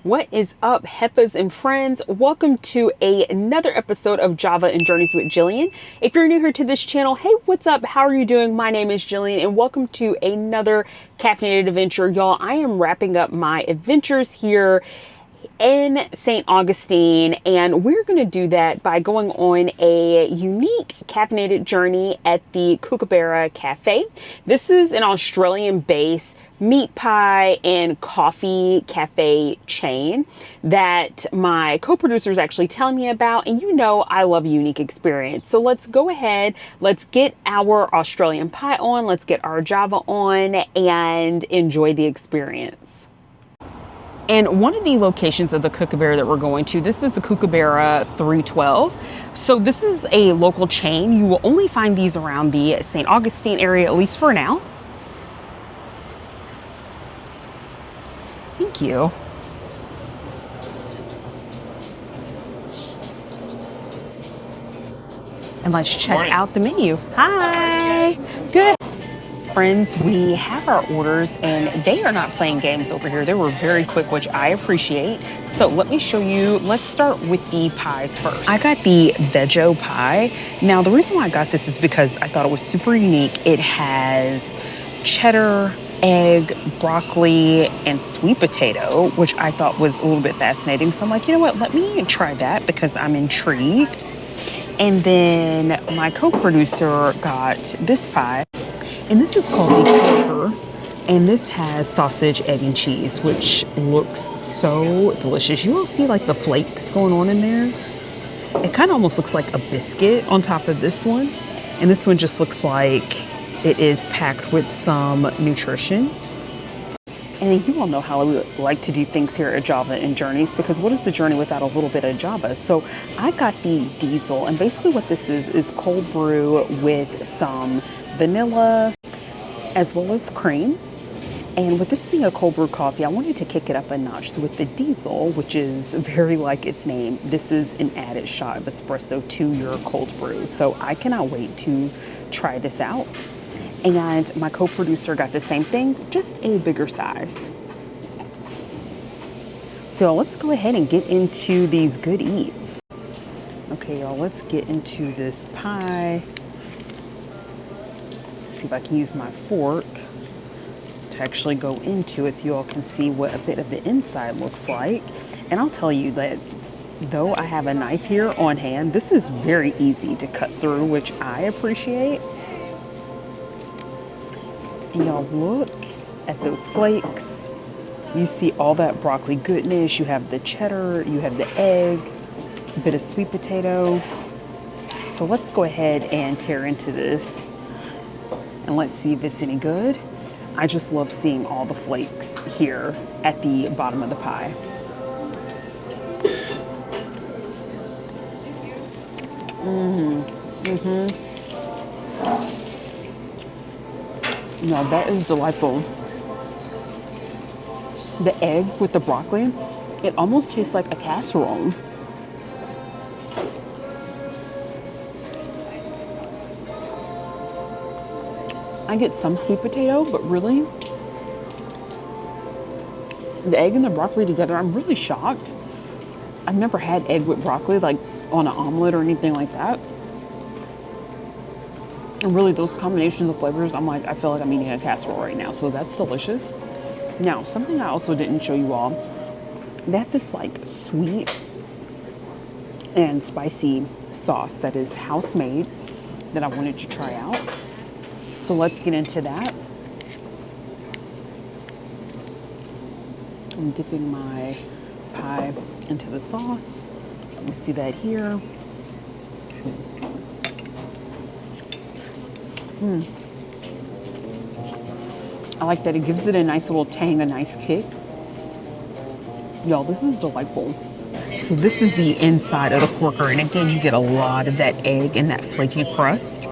What is up, Heffas and friends? Welcome to another episode of Java and Journeys with Jillian. If you're new here to this channel, hey, what's up? How are you doing? My name is Jillian and welcome to another caffeinated adventure. Y'all, I am wrapping up my adventures here in St. Augustine, and we're going to do that by going on a unique caffeinated journey at the Kookaburra Cafe. This is an Australian-based meat pie and coffee cafe chain that my co-producer is actually telling me about, and you know I love a unique experience. So let's go ahead, let's get our Australian pie on, let's get our Java on, and enjoy the experience. And one of the locations of the Cookabara that we're going to, this is the Kookaburra 312. So this is a local chain. You will only find these around the St. Augustine area, at least for now. Thank you. And let's check out the menu. Hi. Good. Friends, we have our orders and they are not playing games over here. They were very quick, which I appreciate. So let me show you. Let's start with the pies first. I got the veggie pie. Now, the reason why I got this is because I thought it was super unique. It has cheddar, egg, broccoli, and sweet potato, which I thought was a little bit fascinating. So I'm like, you know what? Let me try that because I'm intrigued. And then my co-producer got this pie. And this is called the Kookaburra, and this has sausage, egg, and cheese, which looks so delicious. You all see like the flakes going on in there? It kind of almost looks like a biscuit on top of this one. And this one just looks like it is packed with some nutrition. And you all know how we like to do things here at Java and Journeys, because what is the journey without a little bit of Java? So I got the diesel, and basically what this is cold brew with some vanilla as well as cream. And with this being a cold brew coffee, I wanted to kick it up a notch. So with the diesel, which is very like its name, this is an added shot of espresso to your cold brew. So I cannot wait to try this out. And my co-producer got the same thing, just a bigger size. So let's go ahead and get into these good eats. Okay, y'all, let's get into this pie. See if I can use my fork to actually go into it so you all can see what a bit of the inside looks like. And I'll tell you that though I have a knife here on hand, this is very easy to cut through, which I appreciate. And y'all look at those flakes. You see all that broccoli goodness. You have the cheddar, you have the egg, a bit of sweet potato. So let's go ahead and tear into this. And let's see if it's any good. I just love seeing all the flakes here at the bottom of the pie. No, that is delightful. The egg with the broccoli, it almost tastes like a casserole. I get some sweet potato, but really, the egg and the broccoli together, I'm really shocked. I've never had egg with broccoli, like on an omelet or anything like that. And really, those combinations of flavors, I'm like, I feel like I'm eating a casserole right now. So that's delicious. Now, something I also didn't show you all, they have this like sweet and spicy sauce that is house made that I wanted to try out. So let's get into that. I'm dipping my pie into the sauce. You see that here. I like that it gives it a nice little tang, a nice kick. Y'all, this is delightful. So this is the inside of the corker, and again, you get a lot of that egg and that flaky crust.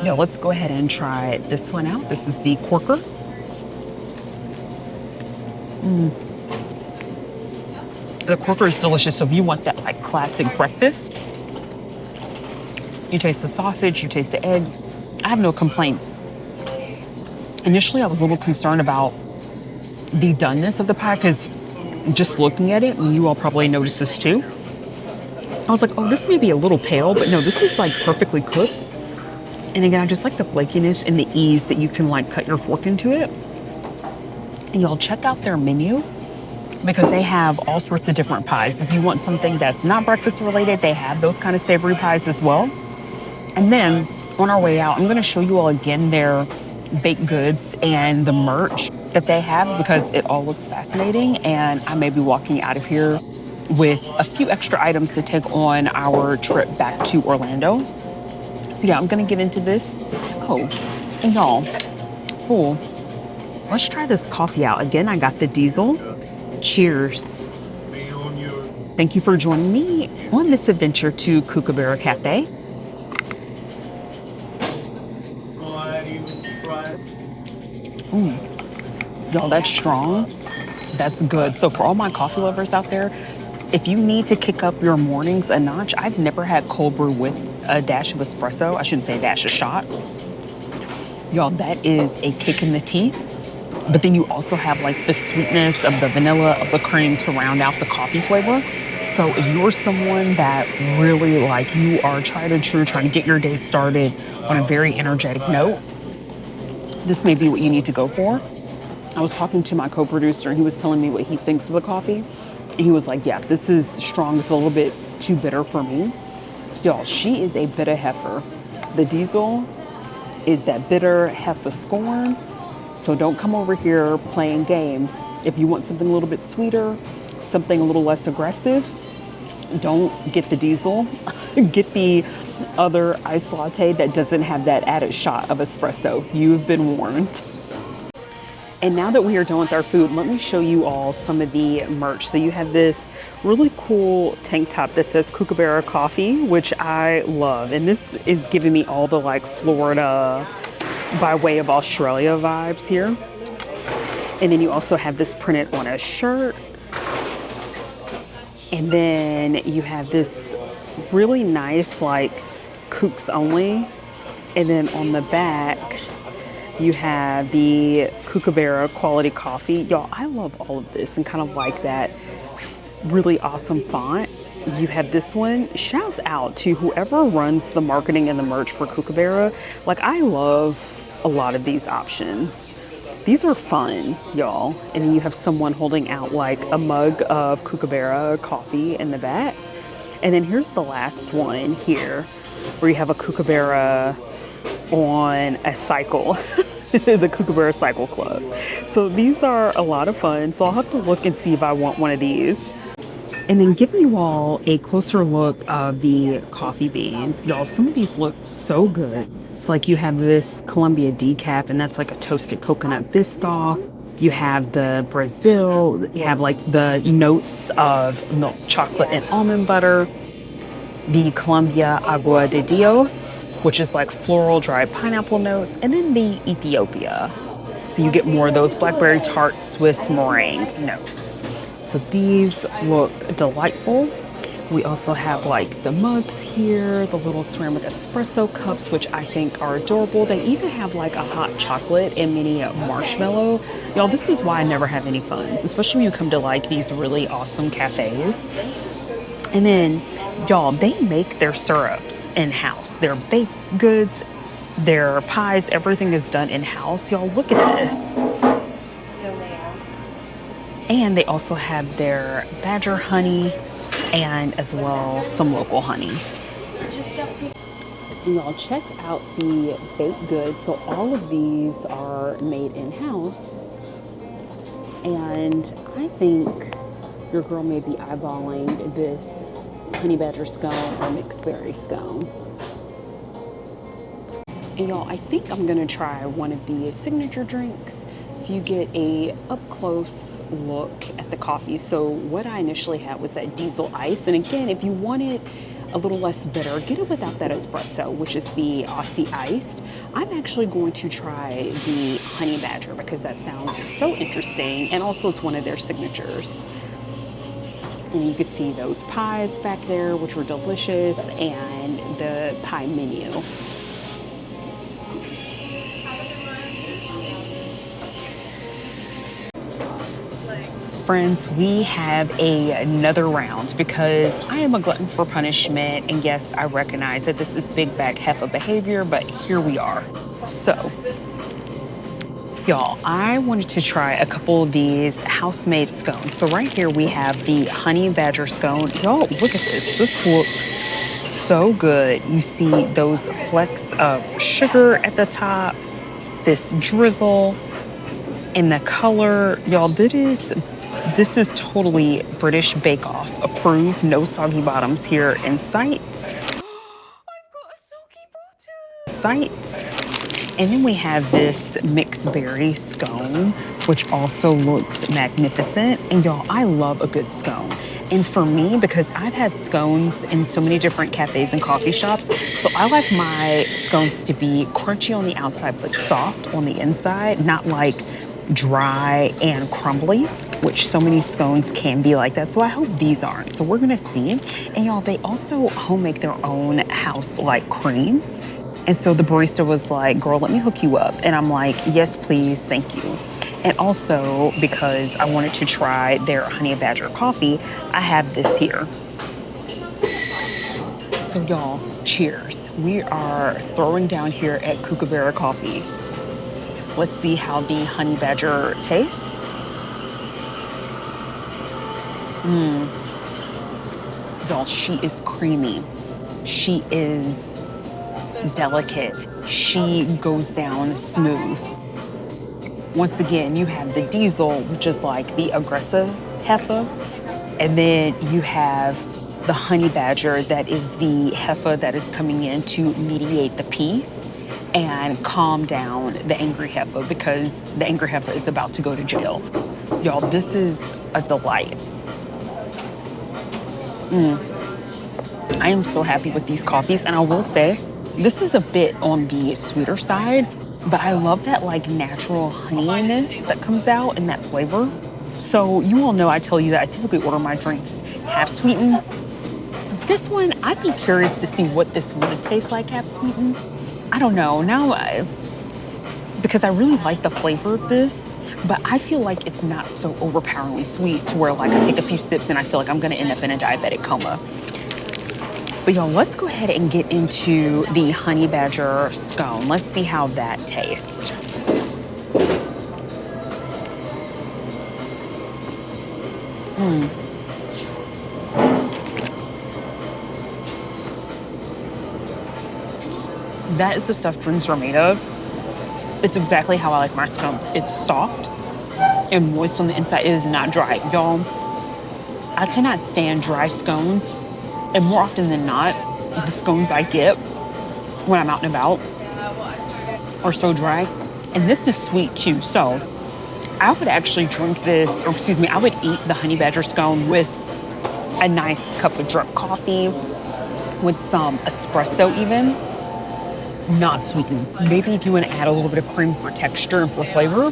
Now let's go ahead and try this one out. This is the corker. The corker is delicious. So if you want that like classic breakfast, you taste the sausage, you taste the egg. I have no complaints. Initially, I was a little concerned about the doneness of the pie, because just looking at it, and you all probably noticed this too, I was like, oh, this may be a little pale, but no, this is like perfectly cooked. And again, I just like the flakiness and the ease that you can like cut your fork into it. And y'all check out their menu because they have all sorts of different pies. If you want something that's not breakfast related, they have those kind of savory pies as well. And then on our way out, I'm going to show you all again their baked goods and the merch that they have because it all looks fascinating. And I may be walking out of here with a few extra items to take on our trip back to Orlando. So yeah, I'm going to get into this. Oh, and y'all, cool. Let's try this coffee out. Again, I got the diesel. Cheers. Thank you for joining me on this adventure to Kookaburra Cafe. Y'all, that's strong. That's good. So for all my coffee lovers out there, if you need to kick up your mornings a notch, I've never had cold brew with a dash of espresso. I shouldn't say dash, a shot. Y'all, that is a kick in the teeth. But then you also have like the sweetness of the vanilla of the cream to round out the coffee flavor. So if you're someone that really like you are tried and true, trying to get your day started on a very energetic note, this may be what you need to go for. I was talking to my co-producer and he was telling me what he thinks of the coffee. And he was like, yeah, this is strong. It's a little bit too bitter for me. So y'all, she is a bitter heifer. The diesel is that bitter Heffas scone. So don't come over here playing games. If you want something a little bit sweeter, something a little less aggressive, don't get the diesel. Get the other iced latte that doesn't have that added shot of espresso. You've been warned. And now that we are done with our food, let me show you all some of the merch. So you have this really cool tank top that says Kookaburra Coffee, which I love. And this is giving me all the like Florida by way of Australia vibes here. And then you also have this printed on a shirt. And then you have this really nice like Cooks only. And then on the back, you have the Cookabara quality coffee. Y'all, I love all of this and kind of like that really awesome font. You have this one. Shouts out to whoever runs the marketing and the merch for Cookabara. Like, I love a lot of these options. These are fun, y'all. And then you have someone holding out like a mug of Cookabara coffee in the back. And then here's the last one here where you have a Cookabara on a cycle, the Kookaburra Cycle Club. So these are a lot of fun. So I'll have to look and see if I want one of these. And then giving you all a closer look of the coffee beans. Y'all, some of these look so good. So like you have this Columbia decaf, and that's like a toasted coconut biscoff. You have the Brazil, you have like the notes of milk chocolate and almond butter. The Colombia Agua de Dios, which is like floral dried pineapple notes, and then the Ethiopia. So you get more of those blackberry tart Swiss meringue notes. So these look delightful. We also have like the mugs here, the little ceramic espresso cups, which I think are adorable. They even have like a hot chocolate and mini marshmallow. Y'all, this is why I never have any funds, especially when you come to like these really awesome cafes. And then, y'all, they make their syrups in-house. Their baked goods, their pies, everything is done in-house. Y'all, look at this. And they also have their badger honey and as well some local honey. And y'all, check out the baked goods. So all of these are made in-house. And I think your girl may be eyeballing this honey badger scone or mixed berry scone. And y'all, I think I'm gonna try one of the signature drinks. So you get a up close look at the coffee. So what I initially had was that diesel ice. And again, if you want it a little less bitter, get it without that espresso, which is the Aussie iced. I'm actually going to try the honey badger because that sounds so interesting. And also it's one of their signatures. And you could see those pies back there, which were delicious, and the pie menu. friends, we have another round because I am a glutton for punishment. And yes, I recognize that this is big bag Heffa behavior, but here we are. So, y'all, I wanted to try a couple of these house-made scones. So right here we have the honey badger scone. Y'all, look at this. This looks so good. You see those flecks of sugar at the top, this drizzle, and the color. Y'all, this is totally British Bake Off approved. No soggy bottoms here in sight. I've got a soggy bottom. Sight. And then we have this mixed berry scone, which also looks magnificent. And y'all, I love a good scone. And for me, because I've had scones in so many different cafes and coffee shops, so I like my scones to be crunchy on the outside, but soft on the inside, not like dry and crumbly, which so many scones can be like that. So I hope these aren't. So we're gonna see. And y'all, they also home make their own house-like cream. And so the barista was like, girl, let me hook you up. And I'm like, yes, please, thank you. And also because I wanted to try their honey badger coffee, I have this here. So y'all, cheers. We are throwing down here at Kookaburra Coffee. Let's see how the honey badger tastes. Y'all, she is creamy. She is delicate. She goes down smooth. Once again, you have the diesel, which is like the aggressive Heffa. And then you have the honey badger that is the Heffa that is coming in to mediate the peace and calm down the angry Heffa because the angry Heffa is about to go to jail. Y'all, this is a delight. I am so happy with these coffees. And I will say, this is a bit on the sweeter side, but I love that like natural honeyness that comes out and that flavor. So you all know I tell you that I typically order my drinks half sweetened. This one, I'd be curious to see what this would taste like half sweetened. I don't know. Because I really like the flavor of this, but I feel like it's not so overpoweringly sweet to where like I take a few sips and I feel like I'm gonna end up in a diabetic coma. But y'all, let's go ahead and get into the honey badger scone. Let's see how that tastes. That is the stuff drinks are made of. It's exactly how I like my scones. It's soft and moist on the inside. It is not dry. Y'all, I cannot stand dry scones. And more often than not, the scones I get when I'm out and about are so dry. And this is sweet too. So I would actually drink this, or excuse me, I would eat the honey badger scone with a nice cup of drip coffee with some espresso even, not sweetened. Maybe if you want to add a little bit of cream for texture and for flavor,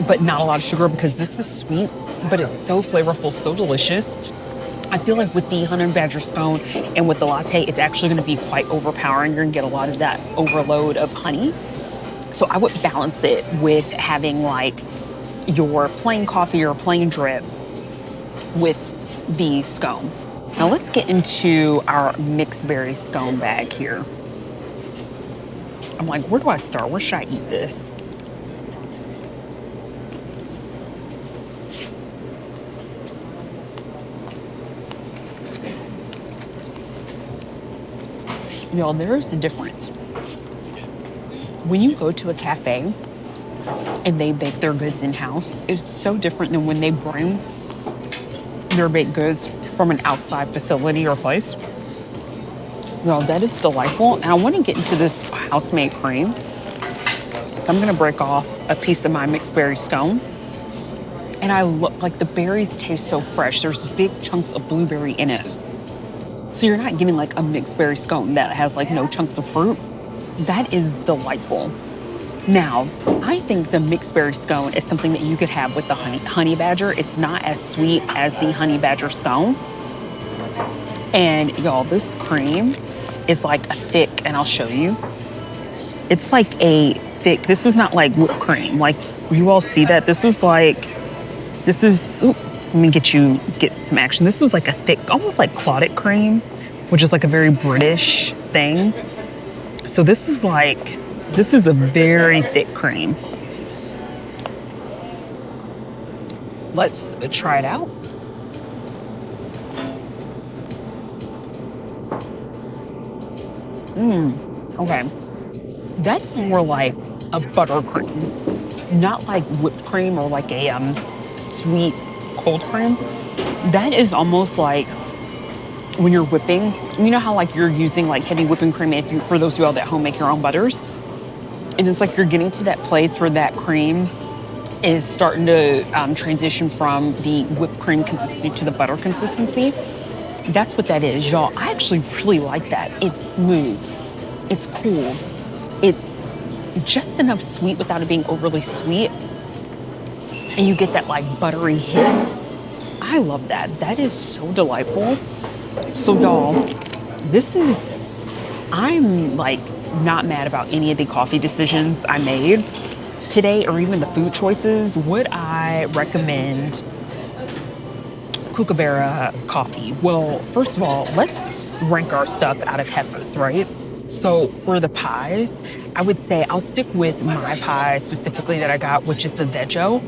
but not a lot of sugar because this is sweet, but it's so flavorful, so delicious. I feel like with the honey badger scone and with the latte, it's actually going to be quite overpowering. You're going to get a lot of that overload of honey. So I would balance it with having like your plain coffee or plain drip with the scone. Now let's get into our mixed berry scone bag here. I'm like, where do I start? Where should I eat this? Y'all, there's a difference. When you go to a cafe and they bake their goods in-house, it's so different than when they bring their baked goods from an outside facility or place. Y'all, that is delightful. And I want to get into this house-made cream. So I'm gonna break off a piece of my mixed berry scone. And I look like the berries taste so fresh. There's big chunks of blueberry in it. So you're not getting like a mixed berry scone that has like no chunks of fruit. That is delightful. Now, I think the mixed berry scone is something that you could have with the honey badger. It's not as sweet as the honey badger scone. And y'all, this cream is like a thick, and I'll show you. It's like a thick, this is not like whipped cream. Like you all see that? This is like This is, ooh, let me get some action. This is like a thick, almost like clotted cream, which is like a very British thing. So this is a very thick cream. Let's try it out. Okay. That's more like a buttercream, not like whipped cream or like a sweet cold cream. That is almost like when you're whipping. You know how like you're using like heavy whipping cream, if you, for those of you all that at home make your own butters, and it's like you're getting to that place where that cream is starting to transition from the whipped cream consistency to the butter consistency. That's what that is, y'all. I actually really like that. It's smooth. It's cool. It's just enough sweet without it being overly sweet. And you get that like buttery hit. I love that. That is so delightful. So y'all, I'm like not mad about any of the coffee decisions I made today or even the food choices. Would I recommend Kookaburra coffee? Well, first of all, let's rank our stuff out of Heffas, right? So for the pies, I would say I'll stick with my pie specifically that I got, which is the veggie.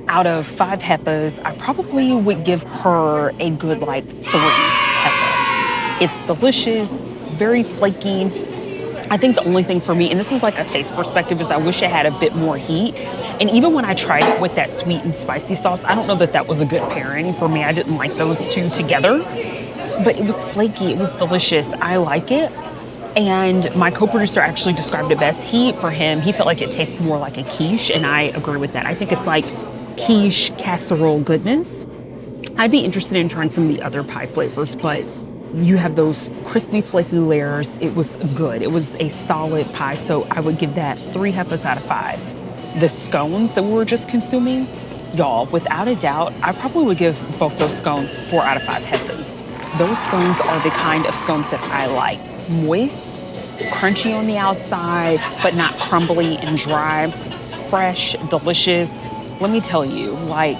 Out of 5 Heffas, I probably would give her a good like 3 Heffa. It's delicious, very flaky. I think the only thing for me, and this is like a taste perspective, is I wish it had a bit more heat. And even when I tried it with that sweet and spicy sauce, I don't know that that was a good pairing for me. I didn't like those two together, but it was flaky. It was delicious. I like it. And my co-producer actually described it best. For him, he felt like it tasted more like a quiche, and I agree with that. I think it's like quiche casserole goodness. I'd be interested in trying some of the other pie flavors, but you have those crispy, flaky layers. It was good. It was a solid pie, so I would give that 3 Heffas out of 5. The scones that we were just consuming, y'all, without a doubt, I probably would give both those scones 4 out of 5 Heffas. Those scones are the kind of scones that I like. Moist, crunchy on the outside, but not crumbly and dry. Fresh, delicious. Let me tell you, like,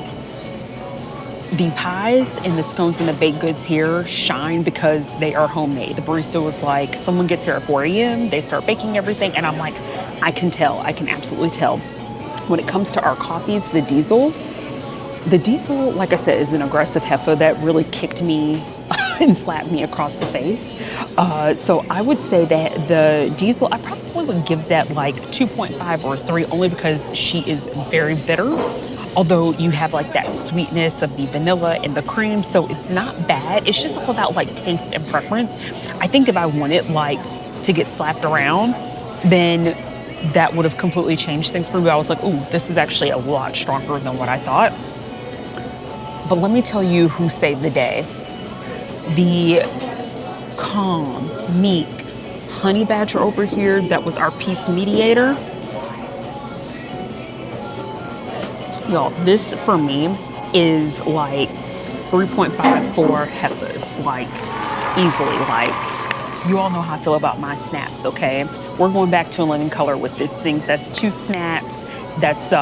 the pies and the scones and the baked goods here shine because they are homemade. The barista was like, someone gets here at 4 a.m., they start baking everything, and I'm like, I can can absolutely tell. When it comes to our coffees, the diesel, like I said, is an aggressive Heffa that really kicked me and slapped me across the face. So I would say that the diesel, I probably would give that like 2.5 or 3, only because she is very bitter. Although you have like that sweetness of the vanilla and the cream, so it's not bad. It's just all about like taste and preference. I think if I wanted like to get slapped around, then that would have completely changed things for me. I was like, ooh, this is actually a lot stronger than what I thought. But let me tell you who saved the day. The calm, meek honey badger over here that was our peace mediator. Y'all, this for me is like 3.5, 4 Heffas, like easily. Like, you all know how I feel about my snaps, okay? We're going back to a living color with this thing. That's 2 snaps. That's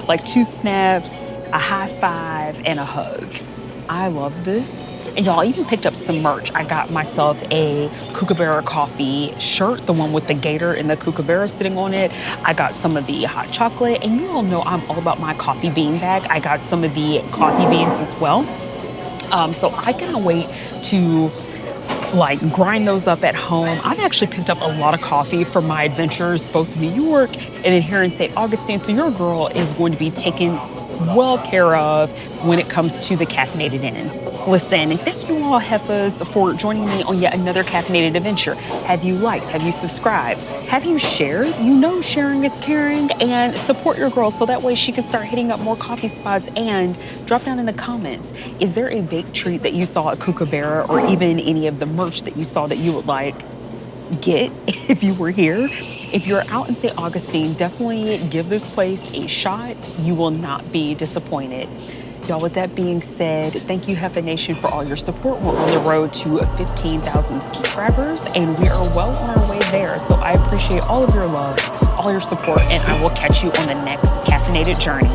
like 2 snaps, a high five, and a hug. I love this. And y'all, I even picked up some merch. I got myself a Kookaburra Coffee shirt, the one with the gator and the Kookaburra sitting on it. I got some of the hot chocolate, and you all know I'm all about my coffee bean bag. I got some of the coffee beans as well. So I cannot wait to like grind those up at home. I've actually picked up a lot of coffee for my adventures, both in New York and then here in St. Augustine. So your girl is going to be taken well care of when it comes to the Caffeinated Inn. Listen, thank you all, Heffas, for joining me on yet another caffeinated adventure. Have you liked? Have you subscribed? Have you shared? You know sharing is caring, and support your girl so that way she can start hitting up more coffee spots. And drop down in the comments, is there a baked treat that you saw at Cookabara, or even any of the merch that you saw that you would like get if you were here? If you're out in St. Augustine, definitely give this place a shot. You will not be disappointed. Y'all, with that being said, thank you, Heffa Nation, for all your support. We're on the road to 15,000 subscribers, and we are well on our way there. So I appreciate all of your love, all your support, and I will catch you on the next caffeinated journey.